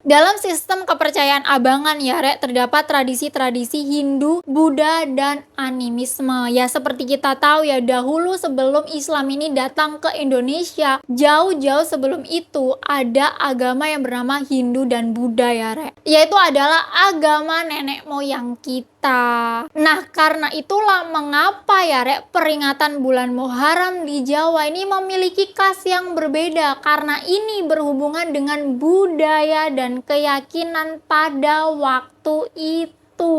Dalam sistem kepercayaan abangan ya Rek, terdapat tradisi-tradisi Hindu, Buddha, dan animisme. Ya seperti kita tahu ya, dahulu sebelum Islam ini datang ke Indonesia, jauh-jauh sebelum itu ada agama yang bernama Hindu dan Buddha ya Rek. Yaitu adalah agama nenek moyang kita. Nah, karena itulah mengapa ya Rek, peringatan bulan Muharram di Jawa ini memiliki khas yang berbeda, karena ini berhubungan dengan budaya dan keyakinan pada waktu itu.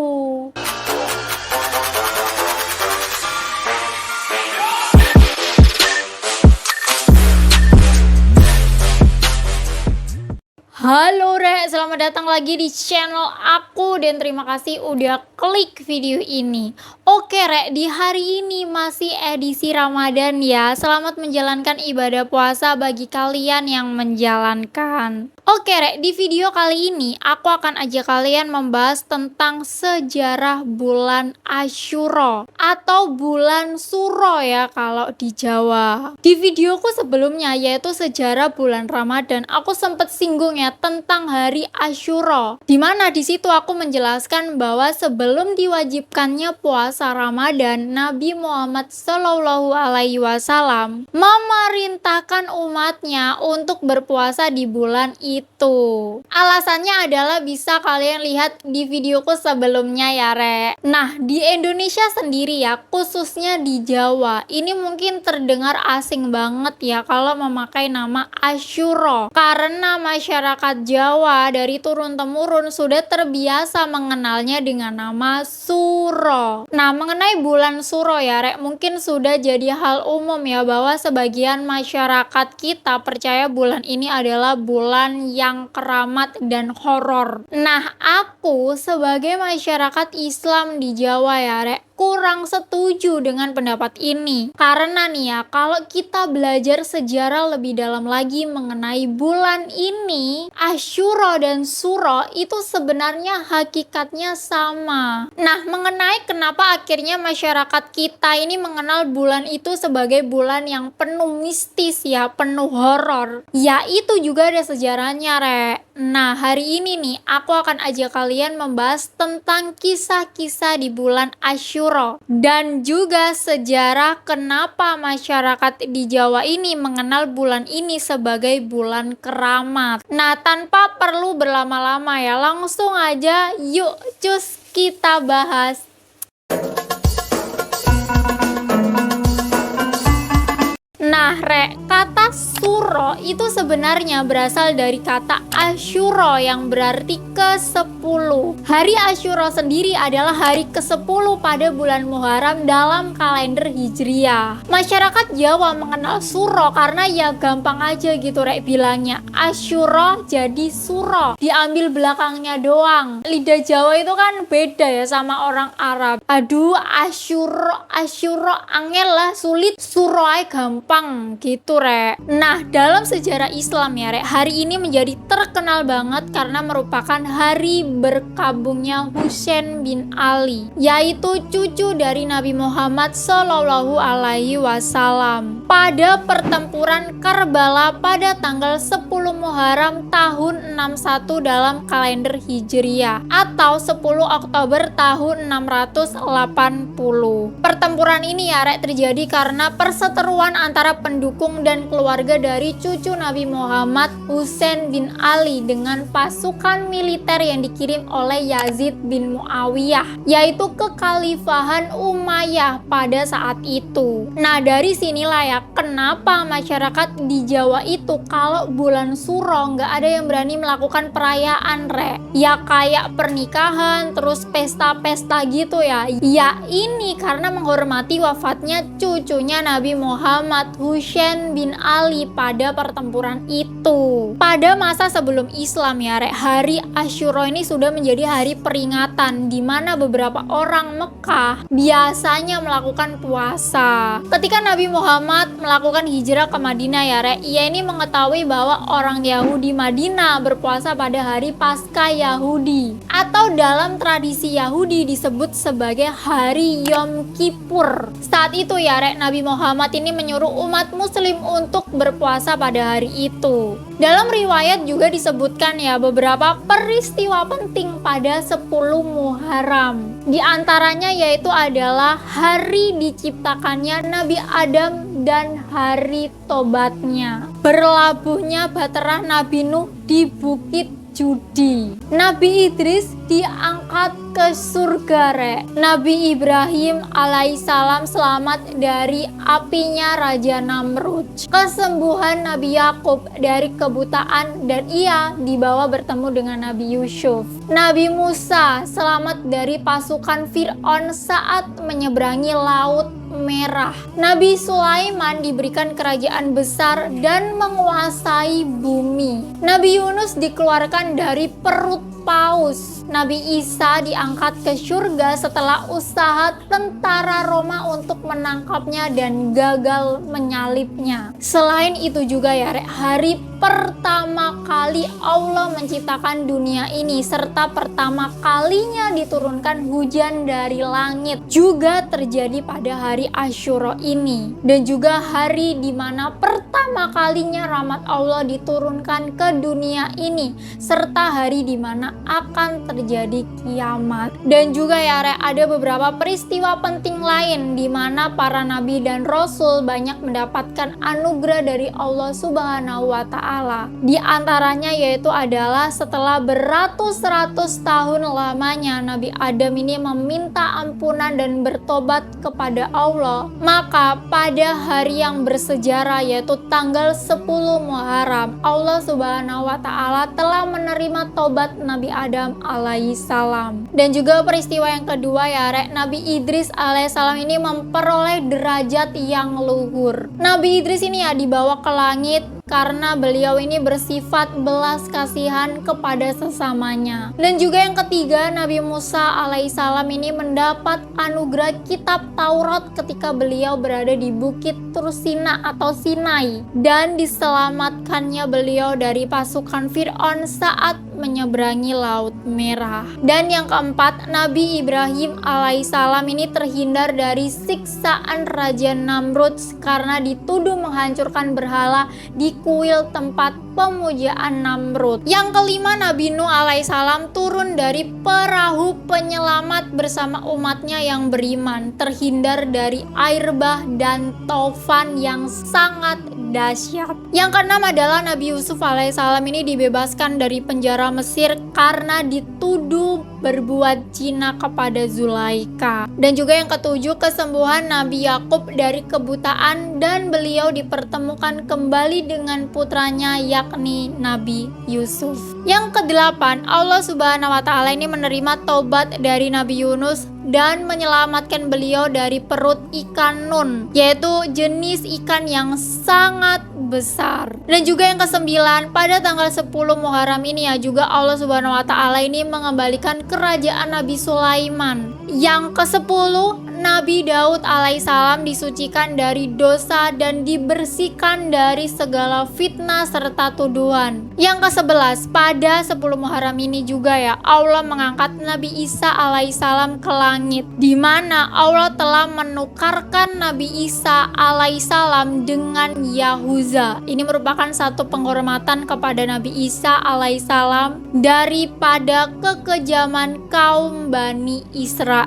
Halo Rek, selamat datang lagi di channel aku dan terima kasih udah klik video ini. Oke Rek, di hari ini masih edisi Ramadan ya. Selamat menjalankan ibadah puasa bagi kalian yang menjalankan. Oke Rek, di video kali ini aku akan ajak kalian membahas tentang sejarah bulan Asyura atau bulan Suro ya kalau di Jawa. Di videoku sebelumnya yaitu sejarah bulan Ramadan, aku sempat singgung ya tentang hari Asyura. Dimana di situ aku menjelaskan bahwa sebelum diwajibkannya puasa Ramadan, Nabi Muhammad Shallallahu Alaihi Wasallam memerintahkan umatnya untuk berpuasa di bulan itu. Alasannya adalah bisa kalian lihat di videoku sebelumnya ya Rek. Nah, di Indonesia sendiri ya, khususnya di Jawa, ini mungkin terdengar asing banget ya kalau memakai nama Asyura, karena masyarakat Jawa dari turun-temurun sudah terbiasa mengenalnya dengan nama Suro. Nah, mengenai bulan Suro ya Rek, mungkin sudah jadi hal umum ya bahwa sebagian masyarakat kita percaya bulan ini adalah bulan yang keramat dan horor. Nah, aku sebagai masyarakat Islam di Jawa ya Rek, kurang setuju dengan pendapat ini. Karena nih ya, kalau kita belajar sejarah lebih dalam lagi mengenai bulan ini, Asyura dan Suro itu sebenarnya hakikatnya sama. Nah, mengenai kenapa akhirnya masyarakat kita ini mengenal bulan itu sebagai bulan yang penuh mistis ya, penuh horor. Ya, itu juga ada sejarahnya Rek. Nah, hari ini nih aku akan ajak kalian membahas tentang kisah-kisah di bulan Asyura dan juga sejarah kenapa masyarakat di Jawa ini mengenal bulan ini sebagai bulan keramat. Nah, tanpa perlu berlama-lama ya, langsung aja yuk cus kita bahas. Nah Rek, kata Suro itu sebenarnya berasal dari kata Asyura yang berarti ke-10. Hari Asyura sendiri adalah hari ke-10 pada bulan Muharram dalam kalender Hijriah. Masyarakat Jawa mengenal Suro karena ya gampang aja gitu Rek bilangnya. Asyura jadi Suro, diambil belakangnya doang. Lidah Jawa itu kan beda ya sama orang Arab. Aduh, Asyura angel lah, sulit, Suro aja gampang gitu Rek. Nah, dalam sejarah Islam ya Rek, hari ini menjadi terkenal banget karena merupakan hari berkabungnya Husain bin Ali, yaitu cucu dari Nabi Muhammad Shallallahu Alaihi Wasallam, pada pertempuran Karbala pada tanggal 10 Muharram tahun 61 dalam kalender Hijriah atau 10 Oktober tahun 680. Pertempuran ini ya Rek terjadi karena perseteruan antara pendukung dan keluarga dari cucu Nabi Muhammad Husain bin Ali dengan pasukan militer yang dikirim oleh Yazid bin Muawiyah, yaitu kekhalifahan Umayyah pada saat itu. Nah, dari sinilah ya kenapa masyarakat di Jawa itu kalau bulan Suro nggak ada yang berani melakukan perayaan Rek. Ya kayak pernikahan terus pesta-pesta gitu ya. Ya ini karena menghormati wafatnya cucunya Nabi Muhammad Husain bin Ali pada pertempuran itu. Pada masa sebelum Islam ya Rek, hari Asyura ini sudah menjadi hari peringatan di mana beberapa orang Mekah biasanya melakukan puasa. Ketika Nabi Muhammad melakukan hijrah ke Madinah ya Rek, ia ini mengetahui bahwa orang Yahudi Madinah berpuasa pada hari Paskah Yahudi atau dalam tradisi Yahudi disebut sebagai hari Yom Kippur. Saat itu ya Rek, Nabi Muhammad ini menyuruh umat muslim untuk berpuasa pada hari itu. Dalam riwayat juga disebutkan ya beberapa peristiwa penting pada 10 Muharram. Di antaranya yaitu adalah hari diciptakannya Nabi Adam dan hari tobatnya. Berlabuhnya bahtera Nabi Nuh di Bukit Judi. Nabi Idris diangkat ke surga Nabi Ibrahim alaihissalam selamat dari apinya Raja Namrud. Kesembuhan Nabi Yakub dari kebutaan dan ia dibawa bertemu dengan Nabi Yusuf. Nabi Musa selamat dari pasukan Fir'aun saat menyeberangi Laut Merah. Nabi Sulaiman diberikan kerajaan besar dan menguasai bumi. Nabi Yunus dikeluarkan dari perut paus. Nabi Isa diangkat ke surga setelah usaha tentara Roma untuk menangkapnya dan gagal menyalibnya. Selain itu juga ya hari pertama kali Allah menciptakan dunia ini serta pertama kalinya diturunkan hujan dari langit juga terjadi pada hari Asyura ini, dan juga hari dimana pertama kalinya rahmat Allah diturunkan ke dunia ini serta hari dimana akan terjadi kiamat. Dan juga ya ada beberapa peristiwa penting lain di mana para nabi dan rasul banyak mendapatkan anugerah dari Allah Subhanahu wa Ta'ala. Di antaranya yaitu adalah setelah beratus-ratus tahun lamanya Nabi Adam ini meminta ampunan dan bertobat kepada Allah, maka pada hari yang bersejarah yaitu tanggal 10 Muharram, Allah Subhanahu wa Ta'ala telah menerima tobat Nabi Adam alaihissalam. Dan juga peristiwa yang kedua ya Nabi Idris alaihissalam ini memperoleh derajat yang luhur. Nabi Idris ini ya dibawa ke langit karena beliau ini bersifat belas kasihan kepada sesamanya. Dan juga yang ketiga, Nabi Musa alaihissalam ini mendapat anugerah kitab Taurat ketika beliau berada di Bukit Tursina atau Sinai, dan diselamatkannya beliau dari pasukan Fir'aun saat menyeberangi Laut Merah. Dan yang keempat, Nabi Ibrahim alaihissalam ini terhindar dari siksaan Raja Namrud karena dituduh menghancurkan berhala di kuil tempat pemujaan Namrud. Yang kelima, Nabi Nuh alaihissalam turun dari perahu penyelamat bersama umatnya yang beriman, terhindar dari air bah dan taufan yang sangat dahsyat. Yang keenam adalah Nabi Yusuf alaihissalam ini dibebaskan dari penjara Mesir karena dituduh berbuat zina kepada Zulaika. Dan juga yang ketujuh, kesembuhan Nabi Yakub dari kebutaan dan beliau dipertemukan kembali dengan putranya yakni Nabi Yusuf. Yang kedelapan, Allah Subhanahu wa Ta'ala ini menerima tobat dari Nabi Yunus dan menyelamatkan beliau dari perut ikan nun, yaitu jenis ikan yang sangat besar. Dan juga yang kesembilan, pada tanggal 10 Muharram ini ya juga Allah Subhanahu wa Ta'ala ini mengembalikan kerajaan Nabi Sulaiman. Yang ke-10, Nabi Daud alaihissalam disucikan dari dosa dan dibersihkan dari segala fitnah serta tuduhan. Yang ke-11, pada 10 Muharram ini juga ya Allah mengangkat Nabi Isa alaihissalam ke langit, di mana Allah telah menukarkan Nabi Isa alaihissalam dengan Yahuza. Ini merupakan satu penghormatan kepada Nabi Isa alaihissalam daripada kekejaman kaum Bani Israel.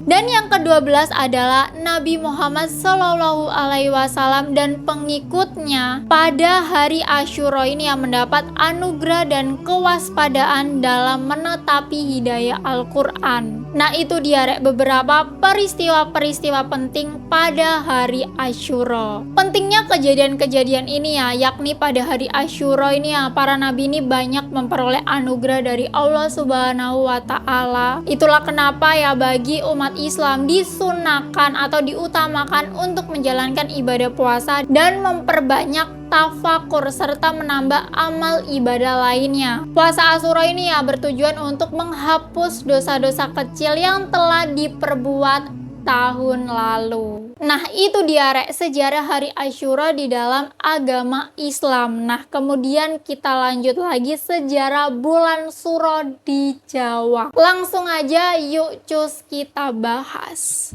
Dan yang ke-12 adalah Nabi Muhammad Shallallahu Alaihi Wasallam dan pengikutnya pada hari Asyura ini yang mendapat anugerah dan kewaspadaan dalam menetapi hidayah Al-Quran. Nah itu dia beberapa peristiwa-peristiwa penting pada hari Asyura. Pentingnya kejadian-kejadian ini ya, yakni pada hari Asyura ini ya para nabi ini banyak memperoleh anugerah dari Allah Subhanahu wa Ta'ala. Itulah kenapa ya bagi umat Islam disunahkan atau diutamakan untuk menjalankan ibadah puasa dan memperbanyak tafakur serta menambah amal ibadah lainnya. Puasa Asyura ini ya bertujuan untuk menghapus dosa-dosa kecil yang telah diperbuat tahun lalu. Nah itu dia sejarah hari Asyura di dalam agama Islam. Nah kemudian kita lanjut lagi sejarah bulan Suro di Jawa. Langsung aja yuk cus kita bahas.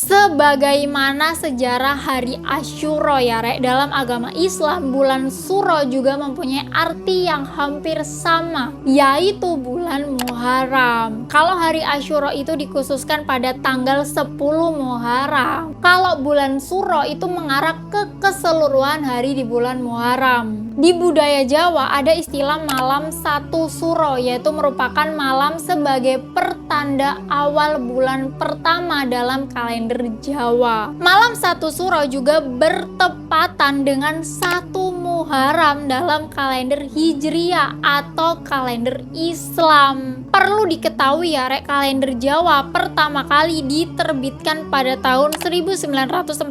Sebagaimana sejarah hari Asyura ya rek, dalam agama Islam bulan Suro juga mempunyai arti yang hampir sama, yaitu bulan Muharram. Kalau hari Asyura itu dikhususkan pada tanggal 10 Muharram, kalau bulan Suro itu mengarah ke keseluruhan hari di bulan Muharram. Di budaya Jawa ada istilah malam satu Suro, yaitu merupakan malam sebagai pertanda awal bulan pertama dalam kalender Jawa. Malam satu Suro juga bertepatan dengan 1 Muharram dalam kalender Hijriah atau kalender Islam. Perlu diketahui ya rek, kalender Jawa pertama kali diterbitkan pada tahun 1940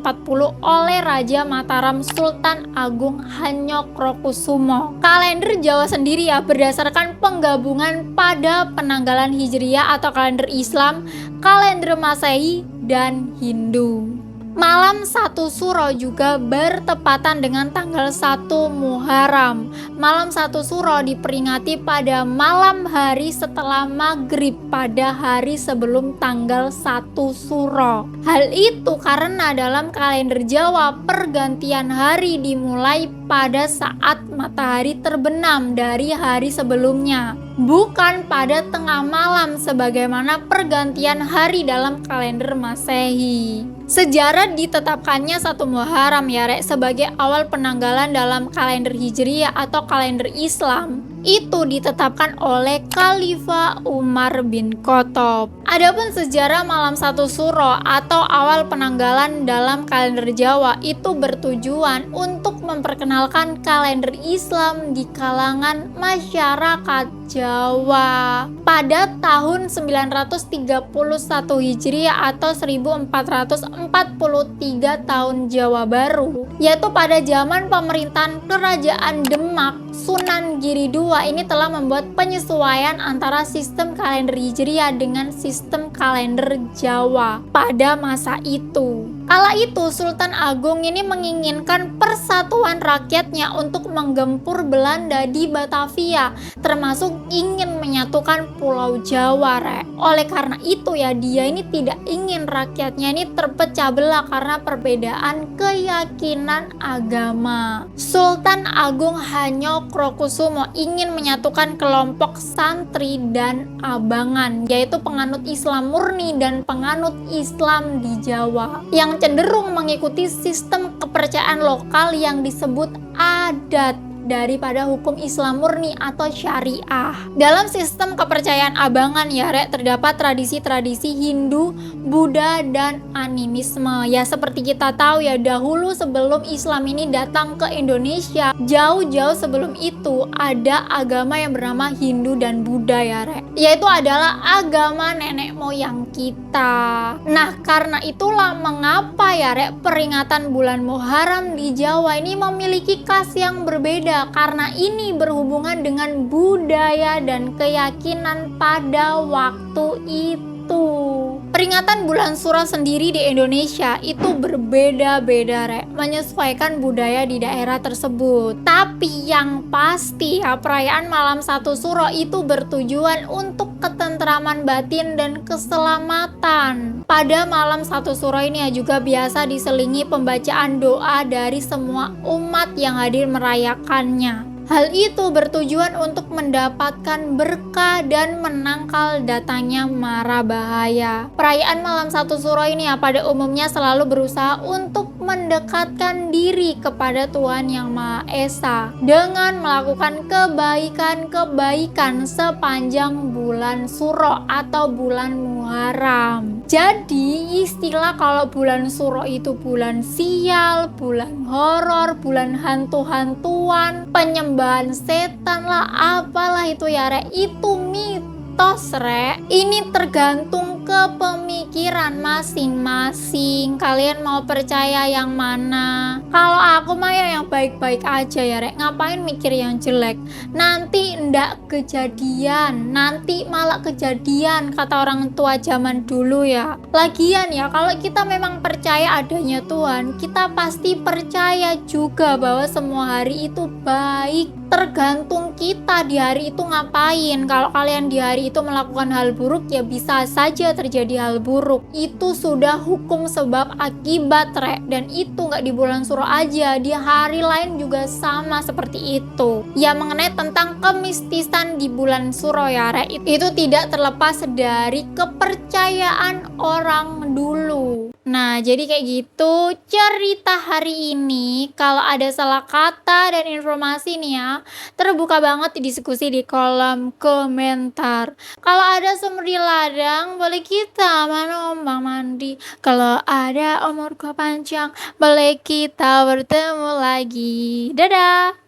oleh Raja Mataram Sultan Agung Hanyokrokusumo. Kalender Jawa sendiri ya berdasarkan penggabungan pada penanggalan Hijriah atau kalender Islam, kalender Masehi, dan Hindu. Malam satu Suro juga bertepatan dengan tanggal 1 Muharram. Malam satu Suro diperingati pada malam hari setelah maghrib pada hari sebelum tanggal 1 Suro. Hal itu karena dalam kalender Jawa pergantian hari dimulai pada saat matahari terbenam dari hari sebelumnya, bukan pada tengah malam sebagaimana pergantian hari dalam kalender Masehi. Sejarah ditetapkannya 1 Muharram ya rek sebagai awal penanggalan dalam kalender Hijriah atau kalender Islam itu ditetapkan oleh Khalifah Umar bin Khattab. Adapun sejarah malam satu Suro atau awal penanggalan dalam kalender Jawa itu bertujuan untuk memperkenalkan kalender Islam di kalangan masyarakat Jawa pada tahun 931 Hijriah atau 1443 tahun Jawa Baru, yaitu pada zaman pemerintahan Kerajaan Demak Sunan Giri II. Ini telah membuat penyesuaian antara sistem kalender Hijriah dengan sistem kalender Jawa pada masa itu. Kala itu Sultan Agung ini menginginkan persatuan rakyatnya untuk menggempur Belanda di Batavia, termasuk ingin menyatukan Pulau Jawa rek. Oleh karena itu ya dia ini tidak ingin rakyatnya ini terpecah belah karena perbedaan keyakinan agama. Sultan Agung Hanyokrokusumo ingin menyatukan kelompok santri dan abangan, yaitu penganut Islam murni dan penganut Islam di Jawa, yang cenderung mengikuti sistem kepercayaan lokal yang disebut adat daripada hukum Islam murni atau syariah. Dalam sistem kepercayaan abangan ya rek terdapat tradisi-tradisi Hindu, Buddha, dan animisme. Ya seperti kita tahu ya, dahulu sebelum Islam ini datang ke Indonesia, jauh-jauh sebelum itu ada agama yang bernama Hindu dan Buddha ya rek, yaitu adalah agama nenek moyang kita. Nah karena itulah mengapa ya rek peringatan bulan Muharram di Jawa ini memiliki khas yang berbeda, karena ini berhubungan dengan budaya dan keyakinan pada waktu itu. Peringatan bulan Suro sendiri di Indonesia itu berbeda-beda rek, menyesuaikan budaya di daerah tersebut. Tapi yang pasti ya, perayaan malam satu Suro itu bertujuan untuk ketentraman batin dan keselamatan. Pada malam satu Suro ini ya juga biasa diselingi pembacaan doa dari semua umat yang hadir merayakannya. Hal itu bertujuan untuk mendapatkan berkah dan menangkal datangnya mara bahaya. Perayaan malam satu Suro ini ya pada umumnya selalu berusaha untuk mendekatkan diri kepada Tuhan Yang Maha Esa dengan melakukan kebaikan-kebaikan sepanjang bulan Suro atau bulan Muharram. Jadi istilah kalau bulan Suro itu bulan sial, bulan horor, bulan hantu-hantuan, penyembahan setan lah, apalah itu ya rek, itu mitos rek. Ini tergantung ke pemikiran masing-masing, kalian mau percaya yang mana. Kalau aku mah ya yang baik-baik aja ya rek, ngapain mikir yang jelek, nanti ndak kejadian, nanti malah kejadian kata orang tua zaman dulu ya. Lagian ya kalau kita memang percaya adanya Tuhan, kita pasti percaya juga bahwa semua hari itu baik, tergantung kita di hari itu ngapain. Kalau kalian di hari itu melakukan hal buruk, ya bisa saja terjadi hal buruk. Itu sudah hukum sebab akibat, Rek. Dan itu nggak di bulan suro aja, di hari lain juga sama seperti itu. Ya, mengenai tentang kemistisan di bulan suro ya, Rek, itu tidak terlepas dari kepercayaan orang dulu. Nah, jadi kayak gitu cerita hari ini. Kalau ada salah kata dan informasi nih ya, terbuka banget diskusi di kolom komentar. Kalau ada sumur di ladang, boleh kita menumpang mandi. Kalau ada umur gua panjang, boleh kita bertemu lagi. Dadah!